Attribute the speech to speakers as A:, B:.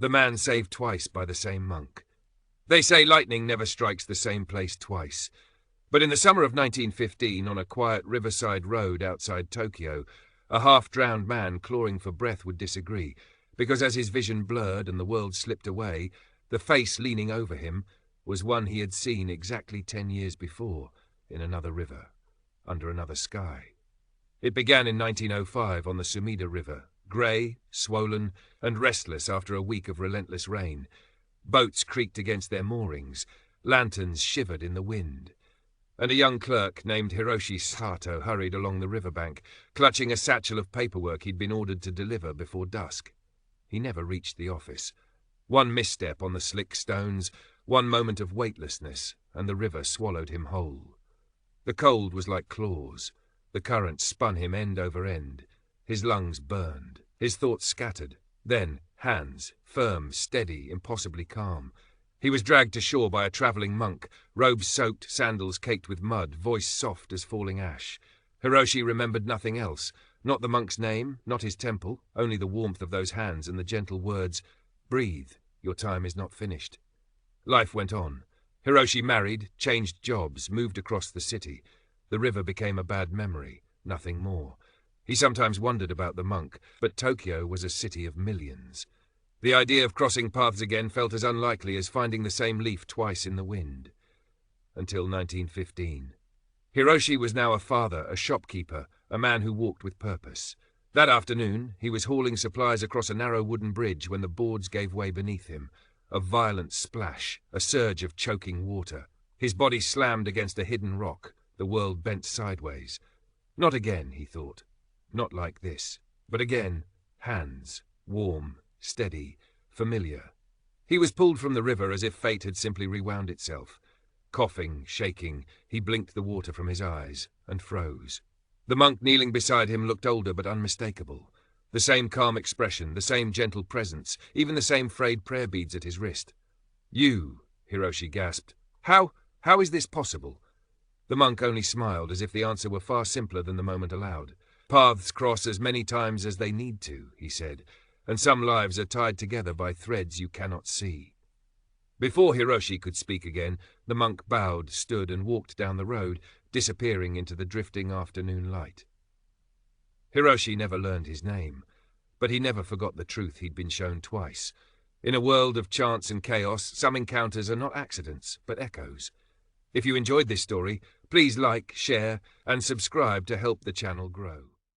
A: The man saved twice by the same monk. They say lightning never strikes the same place twice. But in the summer of 1915, on a quiet riverside road outside Tokyo, a half-drowned man clawing for breath would disagree, because as his vision blurred and the world slipped away, the face leaning over him was one he had seen exactly 10 years before, in another river, under another sky. It began in 1905 on the Sumida River, grey, swollen, and restless after a week of relentless rain. Boats creaked against their moorings, lanterns shivered in the wind, and a young clerk named Hiroshi Sato hurried along the riverbank, clutching a satchel of paperwork he'd been ordered to deliver before dusk. He never reached the office. One misstep on the slick stones, one moment of weightlessness, and the river swallowed him whole. The cold was like claws. The current spun him end over end. His lungs burned. His thoughts scattered. Then, hands, firm, steady, impossibly calm. He was dragged to shore by a travelling monk, robes soaked, sandals caked with mud, voice soft as falling ash. Hiroshi remembered nothing else. Not the monk's name, not his temple, only the warmth of those hands and the gentle words, "Breathe, your time is not finished." Life went on. Hiroshi married, changed jobs, moved across the city. The river became a bad memory, nothing more. He sometimes wondered about the monk, but Tokyo was a city of millions. The idea of crossing paths again felt as unlikely as finding the same leaf twice in the wind. Until 1915. Hiroshi was now a father, a shopkeeper, a man who walked with purpose. That afternoon, he was hauling supplies across a narrow wooden bridge when the boards gave way beneath him. A violent splash, a surge of choking water. His body slammed against a hidden rock, the world bent sideways. Not again, he thought. Not like this. But again, hands, warm, steady, familiar. He was pulled from the river as if fate had simply rewound itself. Coughing, shaking, he blinked the water from his eyes and froze. The monk kneeling beside him looked older but unmistakable. The same calm expression, the same gentle presence, even the same frayed prayer beads at his wrist. "You," Hiroshi gasped. How is this possible?" The monk only smiled, as if the answer were far simpler than the moment allowed. "Paths cross as many times as they need to," he said, "and some lives are tied together by threads you cannot see." Before Hiroshi could speak again, the monk bowed, stood, and walked down the road, disappearing into the drifting afternoon light. Hiroshi never learned his name, but he never forgot the truth he'd been shown twice. In a world of chance and chaos, some encounters are not accidents, but echoes. If you enjoyed this story, please like, share, and subscribe to help the channel grow.